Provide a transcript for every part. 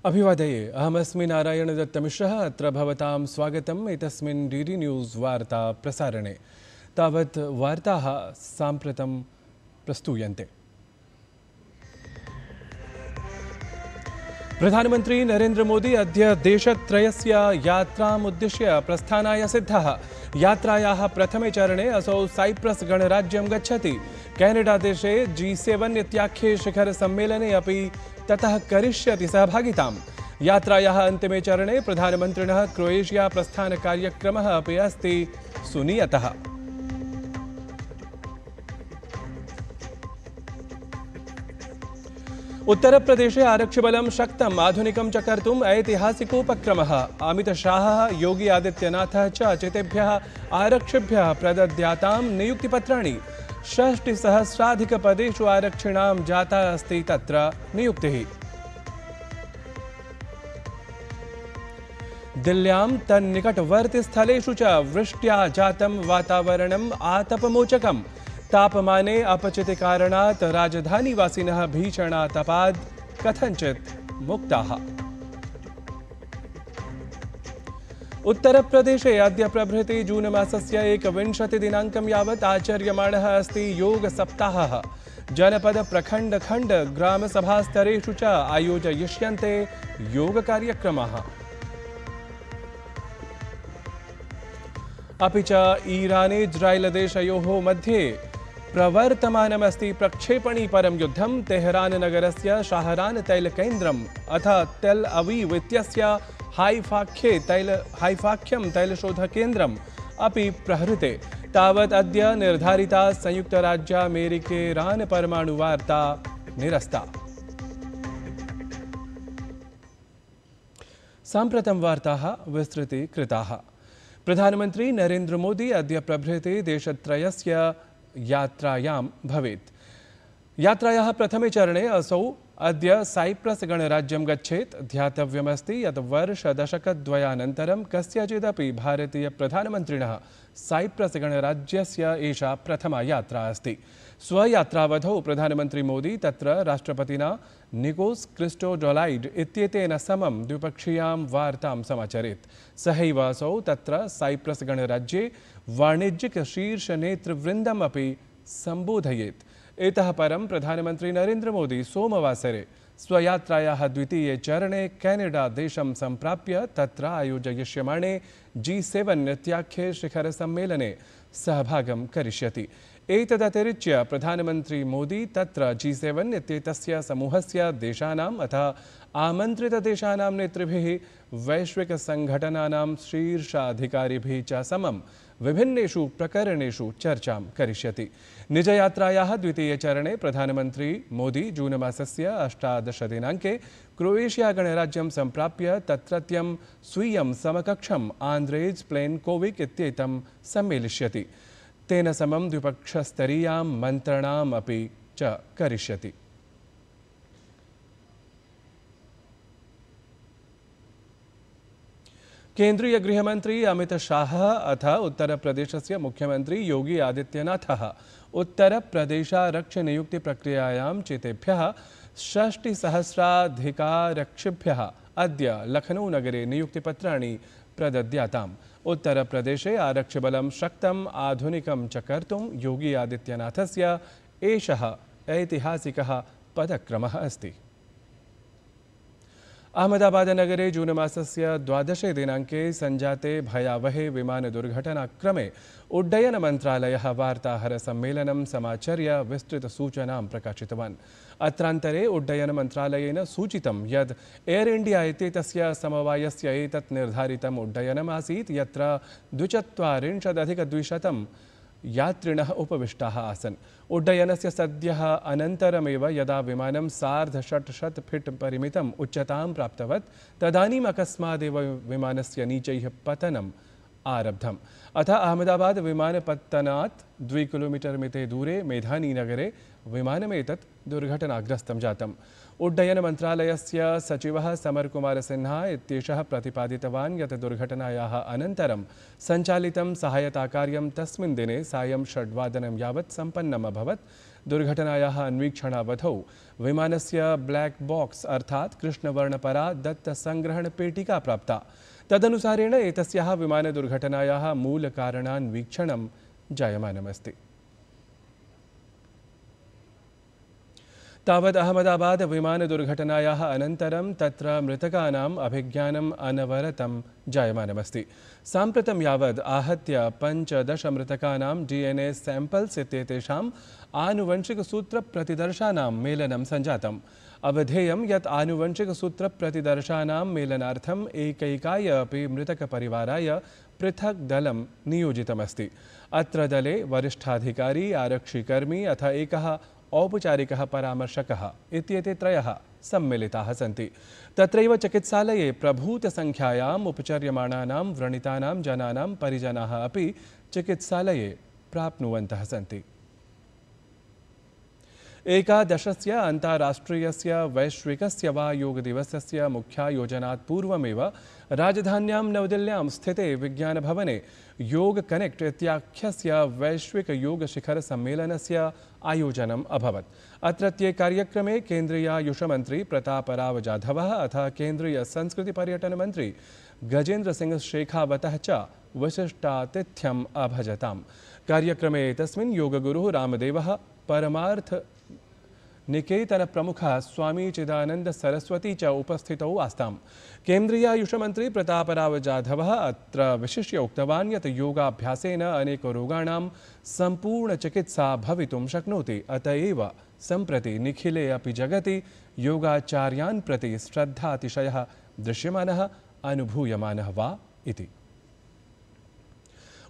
अभिवादये अहमस्मि नारायण दत्तमिश्रः अत्र भवतां स्वागतम् एतस्मिन् डीडी न्यूज़ वार्ता प्रसारणे तावत् वार्ताः साम्प्रतं प्रस्तूयन्ते। प्रधानमन्त्री नरेन्द्र मोदी अद्य देशत्रयस्य यात्राम् उद्दिश्य प्रस्थानाय सिद्धः। यात्रायाः प्रथमे चरणे असौ साइप्रस् गणराज्यं गच्छति। कैनेडा देशे G7 इत्याख्ये शिखर सम्मेलने अपि ततः करिष्यति सहभागिताम्। यात्रायाः अन्तिमे चरणे प्रधानमन्त्रिणः क्रोएशिया प्रस्थान कार्यक्रमः अपि अस्ति सुनियतः। उत्तरप्रदेशे आरक्षिबलं शक्तम् आधुनिकं च कर्तुम् ऐतिहासिकोपक्रमः। अमितशाहः योगी आदित्यनाथः च चितेभ्यः आरक्षिभ्यः प्रदद्यातां नियुक्तिपत्राणि। 60,000-अधिकपदेषु आरक्षिणां जाता अस्ति तत्र नियुक्तिः। दिल्ल्यां तन्निकटवर्तिस्थलेषु च वृष्ट्या जातं वातावरणम् आतपमोचकम्। तापमाने अपचितिकारणात् राजधानीवासिनः भीषणातपाद् कथञ्चित् मुक्ताः। उत्तरप्रदेशे अद्य प्रभृति जून मासस्य 21 दिनाङ्कं यावत् आचर्यमाणः अस्ति योगसप्ताहः। जनपद प्रखण्ड खण्ड ग्रामसभास्तरेषु च आयोजयिष्यन्ते योगकार्यक्रमाः। अपि च ईराने इज्रायेल देशयोः मध्ये प्रवर्तमानमस्ति प्रक्षेपणी परं युद्धं। तेहरान नगरस्य शाहरान तैलकेन्द्रम् अथ तेल अवीव इत्यस्य हाइफाख्यं तैलशोधकेन्द्रम् अपि प्रहृते। तावत् अद्य निर्धारिता संयुक्तराज्यामेरिकेरान परमाणुवार्ता निरस्ता। साम्प्रतं वार्ताः विस्तृतीकृताः। प्रधानमन्त्री नरेन्द्र मोदी अद्य प्रभृति देशत्रयस्य यात्रायां भवेत्। यात्रायाः प्रथमे चरणे असौ अद्य साइप्रस् गणराज्यं गच्छेत्। ध्यातव्यमस्ति यत् वर्षदशकद्वयानन्तरं कस्यचिदपि भारतीयप्रधानमन्त्रिणः साइप्रस् गणराज्यस्य एषा प्रथमा यात्रा अस्ति। स्वयात्रावधौ प्रधानमन्त्री मोदी तत्र राष्ट्रपतिना निकोस् क्रिस्टोडोलाइड इत्येतेन समं द्विपक्षीयां वार्तां समाचरेत्। सहैव असौ तत्र साइप्रस् गणराज्ये वाणिज्यिकशीर्षनेतृवृन्दम् अपि सम्बोधयेत्। इतः परं प्रधानमन्त्री नरेन्द्र मोदी सोमवासरे स्वयात्रायाः द्वितीये चरणे कैनेडा देशं सम्प्राप्य तत्र आयोजयिष्यमाणे G7 इत्याख्ये शिखरसम्मेलने सहभागं करिष्यति। एतदतिरिच्य प्रधानमन्त्री मोदी तत्र G7 इत्येतस्य समूहस्य देशानाम् अथ आमन्त्रितदेशानां नेतृभिः वैश्विकसङ्घटनानां शीर्षाधिकारिभिः च समं विभिन्नेषु प्रकरणेषु चर्चां करिष्यति। निजयात्रायाः द्वितीयचरणे प्रधानमन्त्री मोदी जून मासस्य 18 दिनाङ्के क्रोएशिया गणराज्यं सम्प्राप्य तत्रत्यं स्वीयं समकक्षम् आन्द्रेज् प्लेन्कोविक् इत्येतं सम्मेलिष्यति। तेन समं द्विपक्षस्तरीयां मन्त्रणाम् अपि च करिष्यति। केन्द्रीय गृहमन्त्री अमित शाहः अथ उत्तरप्रदेशस्य मुख्यमन्त्री योगी आदित्यनाथः उत्तरप्रदेशारक्षनियुक्तिप्रक्रियायां चितेभ्यः 60,000-अधिकारक्षिभ्यः अद्य लखनऊनगरे नियुक्तिपत्राणि प्रदद्याताम्। उत्तरप्रदेशे आरक्षिबलं शक्तम् आधुनिकं च कर्तुं योगी आदित्यनाथस्य एषः ऐतिहासिकः पदक्रमः अस्ति। अहमदाबादनगरे जून मासस्य 12 दिनाङ्के सञ्जाते भयावहे विमानदुर्घटनाक्रमे उड्डयनमन्त्रालयः वार्ताहरसम्मेलनं समाचर्य विस्तृतसूचनां प्रकाशितवान्। अत्रान्तरे उड्डयनमन्त्रालयेन सूचितं यत् एयर इंडिया इत्येतस्य समवायस्य एतत् निर्धारितम् उड्डयनमासीत् यत्र 42,200 यात्रिणः उपविष्टाः आसन्। उड्डयनस्य सद्यः अनन्तरमेव यदा विमानं 650 फीट् परिमितम् उच्चतां प्राप्तवत् तदानीम् अकस्मादेव विमानस्य नीचैः पतनम् आरब्धम्। अथ अहमदाबाद विमानपत्तनात् 2 किलोमीटर् मिते दूरे मेधानीनगरे विमानमेतत् दुर्घटनाग्रस्तं जातम्। उड्डयनमन्त्रालयस्य सचिवः समरकुमार सिन्हा इत्येषः प्रतिपादितवान् यत् दुर्घटनायाः अनन्तरं सञ्चालितं सहायताकार्यं तस्मिन् दिने सायं 6 वादनं यावत् सम्पन्नम् अभवत्। दुर्घटनायाः अन्वीक्षणावधौ विमानस्य ब्लैक बॉक्स अर्थात् कृष्णवर्णपरा दत्तसंग्रहणपेटिका प्राप्ता। तदनुसारेण एतस्याः विमानदुर्घटनायाः मूलकारणान्वीक्षणं जायमानमस्ति। तावत् अहमदाबाद विमानदुर्घटनायाः अनन्तरं तत्र मृतकानाम् अभिज्ञानम् अनवरतं जायमानमस्ति। साम्प्रतं यावत् आहत्य 15 मृतकानां DNA सैम्पल्स् इत्येतेषाम् आनुवंशिकसूत्रप्रतिदर्शानां मेलनं सञ्जातम्। अवधेयं यत् आनुवंशिकसूत्रप्रतिदर्शानां मेलनार्थम् एकैकाय अपि मृतकपरिवाराय पृथक् दलं नियोजितमस्ति। अत्र दले वरिष्ठाधिकारी, आरक्षिकर्मी अथ एकः औपचारिकः परामर्शकः इत्येते त्रयः सम्मिलिताः सन्ति। तत्रैव चिकित्सालये प्रभूतसंख्यायाम् उपचर्यमाणानां व्रणितानां जनानां परिजनाः अपि चिकित्सालये प्राप्नुवन्तः सन्ति। एकादशस्य अन्ताराष्ट्रियस्य वैश्विकस्य वा योगदिवसस्य मुख्यायोजनात् पूर्वमेव राजधान्यां नवदिल्ल्यां स्थिते विज्ञानभवने योग कनेक्ट इत्याख्यस्य वैश्विकयोगशिखरसम्मेलनस्य आयोजनम् अभवत्। अत्रत्ये कार्यक्रमे केन्द्रीयायुषमन्त्री प्रतापराव जाधवः अथ केन्द्रीयसंस्कृतिपर्यटनमन्त्री गजेन्द्रसिंह शेखावतः च विशिष्टातिथ्यम् अभजताम्। कार्यक्रमे एतस्मिन् योगगुरुः रामदेवः, परमार्थ निकेतन प्रमुखः स्वामी चिदानंद सरस्वती च उपस्थितौ आस्ताम्। केन्द्रीयायुषमन्त्री प्रतापराव जाधवः अत्र विशिष्य उक्तवान् यत् योगाभ्यासेन अनेकरोगाणां सम्पूर्णचिकित्सा भवितुं शक्नोति। अत एव सम्प्रति निखिले अपि जगति योगाचार्यान् प्रति श्रद्धातिशयः दृश्यमानः अनुभूयमानः वा इति।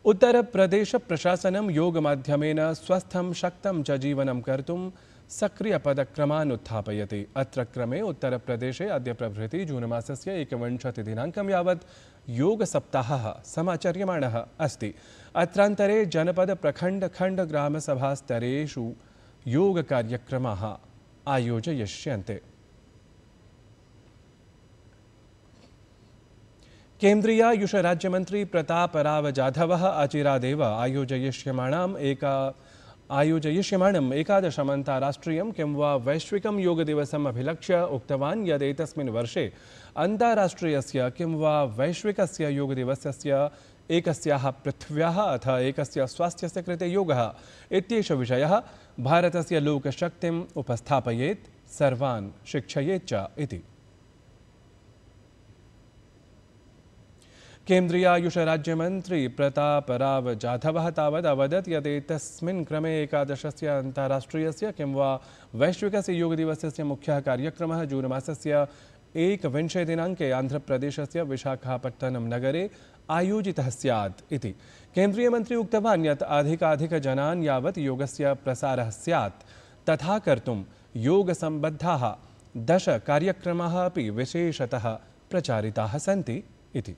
उत्तरप्रदेश प्रशासनं योगमाध्यमेन स्वस्थं शक्तं च जीवनं कर्तुं सक्रियपदक्रमान् उत्थापयति। अत्र क्रमे उत्तरप्रदेशे अद्य प्रभृति जून मासस्य 21 दिनाङ्कं यावत् योगसप्ताहः समाचर्यमाणः अस्ति। अत्रान्तरे जनपद प्रखण्ड खण्ड ग्रामसभास्तरेषु योगकार्यक्रमाः आयोजयिष्यन्ते। केन्द्रीयायुष राज्यमन्त्री प्रतापराव जाधवः अचिरादेव आयोजयिष्यमाणम् एकादशम् अन्ताराष्ट्रियं किं वा वैश्विकं योगदिवसम् अभिलक्ष्य उक्तवान् यत् एतस्मिन् वर्षे अन्ताराष्ट्रियस्य किं वा वैश्विकस्य योगदिवसस्य एकस्याः पृथिव्याः अथ एकस्य स्वास्थ्यस्य कृते योगः इत्येष विषयः भारतस्य लोकशक्तिम् उपस्थापयेत्, सर्वान् शिक्षयेत् च इति। केन्द्रीयायुष राज्यमन्त्री प्रतापराव जाधवः तावत् अवदत् यत् एतस्मिन् क्रमे एकादशस्य अन्ताराष्ट्रियस्य किं वा वैश्विकस्य योगदिवसस्य मुख्यः कार्यक्रमः जून मासस्य 21 दिनाङ्के आन्ध्रप्रदेशस्य विशाखापट्टनम नगरे आयोजितः स्यात् इति। केन्द्रीयमन्त्री उक्तवान् यत् अधिकाधिकजनान् यावत् योगस्य प्रसारः स्यात् तथा कर्तुं योगसम्बद्धाः 10 कार्यक्रमाः अपि विशेषतः प्रचारिताः सन्ति इति।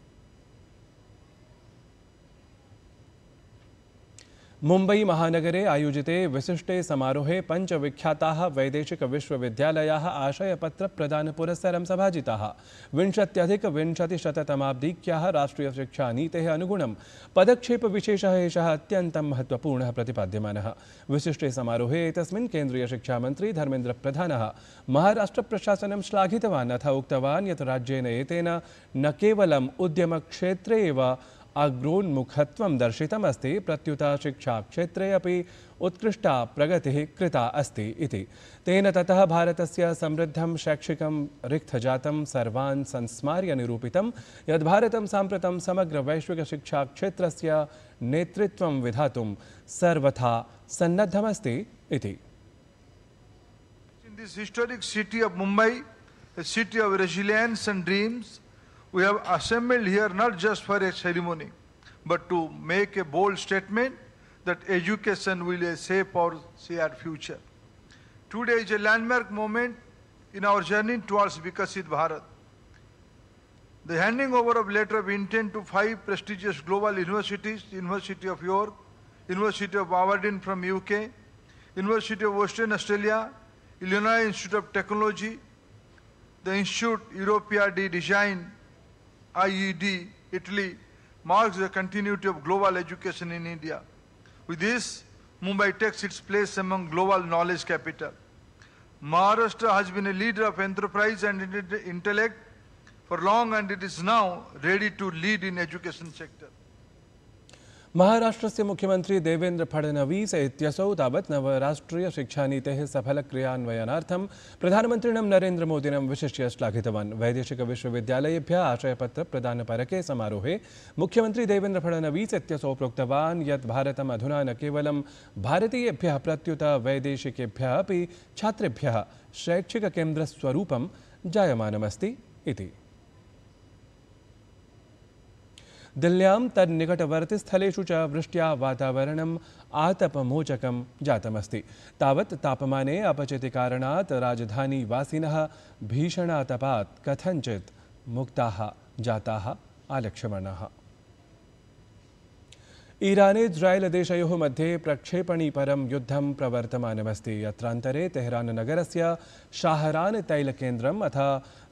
मुम्बई महानगरे आयोजिते विशिष्टे समारोहे पञ्चविख्याताः वैदेशिकविश्वविद्यालयाः आशयपत्रप्रदानपुरस्सरं सभाजिताः। 20-20-शततमाब्दीक्याः राष्ट्रियशिक्षानीतेः अनुगुणं पदक्षेपविशेषः एषः अत्यन्तं महत्त्वपूर्णः प्रतिपाद्यमानः। विशिष्टे समारोहे एतस्मिन् केन्द्रीयशिक्षामन्त्री धर्मेन्द्रप्रधानः महाराष्ट्रप्रशासनं श्लाघितवान् अथ उक्तवान् यत् राज्येन एतेन न केवलम् उद्यमक्षेत्रे एव अग्रोन्मुखत्वं दर्शितमस्ति, प्रत्युत शिक्षाक्षेत्रे अपि उत्कृष्टा प्रगतिः कृता अस्ति इति। तेन ततः भारतस्य समृद्धं शैक्षिकं रिक्थजातं सर्वान् संस्मार्य निरूपितं यत् भारतं साम्प्रतं समग्र वैश्विकशिक्षाक्षेत्रस्य नेतृत्वं विधातुं सर्वथा सन्नद्धमस्ति इति। In this historic city of Mumbai, a city of resilience and dreams, we have assembled here not just for a ceremony, but to make a bold statement that education will shape our shared future. Today is a landmark moment in our journey towards Vikasit Bharat. The handing over of letter of intent to 5 prestigious global universities, University of York, University of Aberdeen from UK, University of Western Australia, Illinois Institute of Technology, the Institute Europea di Design, IED, Italy, marks the continuity of global education in India. With this, Mumbai takes its place among global knowledge capital. Maharashtra has been a leader of enterprise and intellect for long, and it is now ready to lead in education sector. महाराष्ट्रस्य मुख्यमंत्री देवेंद्र फडणवीस इत्यसौ तावत् नवराष्ट्रियशिक्षानीतेः सफलक्रियान्वयनार्थं प्रधानमन्त्रिणं नरेन्द्रमोदिनं विशिष्य श्लाघितवान्। वैदेशिकविश्वविद्यालयेभ्यः आशयपत्रप्रदानपरके समारोहे मुख्यमंत्री देवेंद्र फडणवीस इत्यसौ प्रोक्तवान् यत् भारतम् अधुना न केवलं भारतीयेभ्यः प्रत्युत वैदेशिकेभ्यः अपि छात्रेभ्यः शैक्षिककेन्द्रस्वरूपं जायमानमस्ति इति। दिल्ल्यां तन्निकटवर्तिस्थलेषु च वृष्ट्या वातावरणम् आतपमोचकं जातमस्ति। तावत् तापमाने अपचितिकारणात् राजधानीवासिनः भीषणातपात् कथञ्चित् मुक्ताः जाताः आलक्ष्यमाणाः। ईराने इस्रायेल देशयोः मध्ये प्रक्षेपणीपरं युद्धं प्रवर्तमानमस्ति। अत्रान्तरे तेहरान नगरस्य शाहरान तैलकेन्द्रम् अथ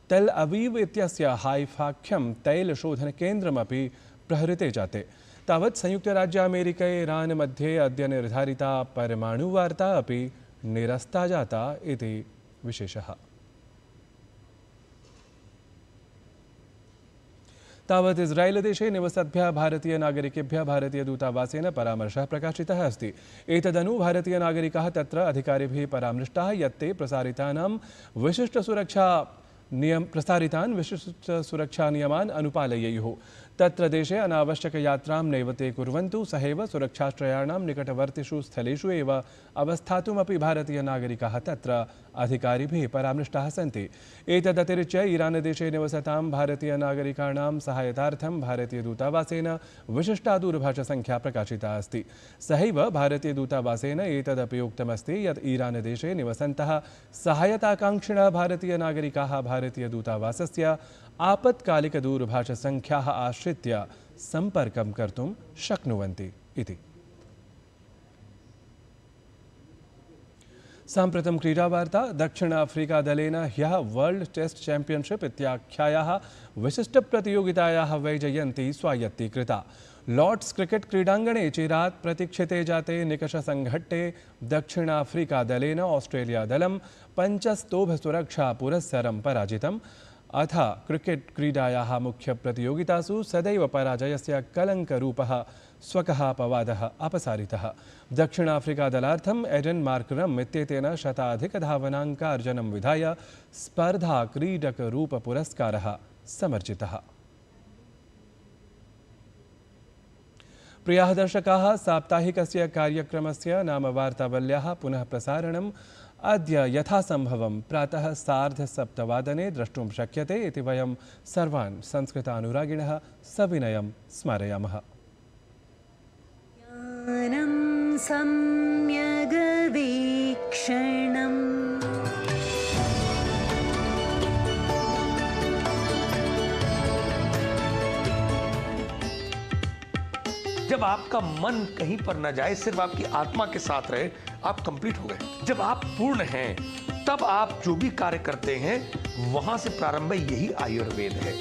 तेल अवीव इत्यस्य हाइफाख्यं तैलशोधनकेन्द्रमपि प्रहृते जाते। तावत् संयुक्तराज्यामेरिका ईरान मध्ये अद्य निर्धारिता परमाणुवार्ता अपि निरस्ता जाता इति विशेषः। तावत् इस्रायेलदेशे निवसद्भ्यः भारतीयनागरिकेभ्यः भारतीयदूतावासेन परामर्शः प्रकाशितः अस्ति। एतदनु भारतीयनागरिकाः तत्र अधिकारिभिः परामृष्टाः यत् ते प्रसारितान् विशिष्टसुरक्षानियमान् अनुपालयेयुः। तत्र देशे अनावश्यकयात्रां नैव ते कुर्वन्तु। सहैव सुरक्षाश्रयाणां निकटवर्तिषु स्थलेषु एव अवस्थातुमपि भारतीयनागरिकाः तत्र अधिकारिभिः परामृष्टाः सन्ति। एतदतिरिच्य ईरानदेशे निवसतां भारतीयनागरिकाणां सहायतार्थं भारतीयदूतावासेन विशिष्टा दूरभाषसङ्ख्या प्रकाशिता अस्ति। सहैव भारतीयदूतावासेन एतदपि उक्तमस्ति यत् ईरानदेशे निवसन्तः सहायताकाङ्क्षिणः भारतीयनागरिकाः भारतीयदूतावासस्य आपत्कालिकदूरभाषसङ्ख्याः आश्रित्य सम्पर्कं कर्तुं शक्नुवन्ति इति। साम्प्रतं क्रीडावार्ता। दक्षिण अफ्रीका दलेन ह्यः वर्ल्ड टेस्ट चैंपियनशिप इत्याख्यायाः विशिष्टप्रतियोगितायाः वैजयन्ती स्वायत्तीकृता। लॉर्ड्स क्रिकेट क्रीडाङ्गणे चिरात् प्रतीक्षिते जाते निकषसङ्घट्टे दक्षिण अफ्रीका दलेन ऑस्ट्रेलिया दलं 5 स्तोभसुरक्षापुरस्सरं पराजितम्। अथ क्रिकेट क्रीडायाः मुख्यप्रतियोगितासु सदैव पराजयस्य कलङ्करूपः स्वकः अपवादः अपसारितः। दक्षिण अफ्रीका दलार्थम् एडन मार्करम् इत्येतेन शताधिकधावनाङ्कार्जनं विधाय स्पर्धा क्रीडकरूपपुरस्कारः समर्जितः। प्रियाः दर्शकाः, साप्ताहिकस्य कार्यक्रमस्य नाम वार्तावल्याः पुनः प्रसारणम् अद्य यथासम्भवं प्रातः 7:30 द्रष्टुं शक्यते इति वयं सर्वान् संस्कृतानुरागिणः सविनयं स्मारयामः। ज्ञानं सम्यग्वीक्षणम् जब आपका मन कहीं पर न जाए, सिर्फ आपकी आत्मा के साथ रहे, आप कंप्लीट हो गए। जब आप पूर्ण हैं, तब आप जो भी कार्य करते हैं वहां से प्रारंभ यही आयुर्वेद है।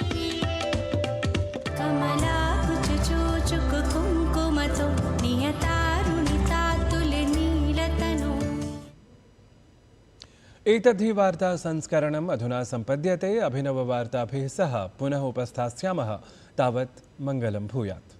एतद्धि वार्ता संस्करणम् अधुना सम्पद्यते। अभिनववार्ताभिः सह पुनः उपस्थास्यामः। तावत् मङ्गलं भूयात्।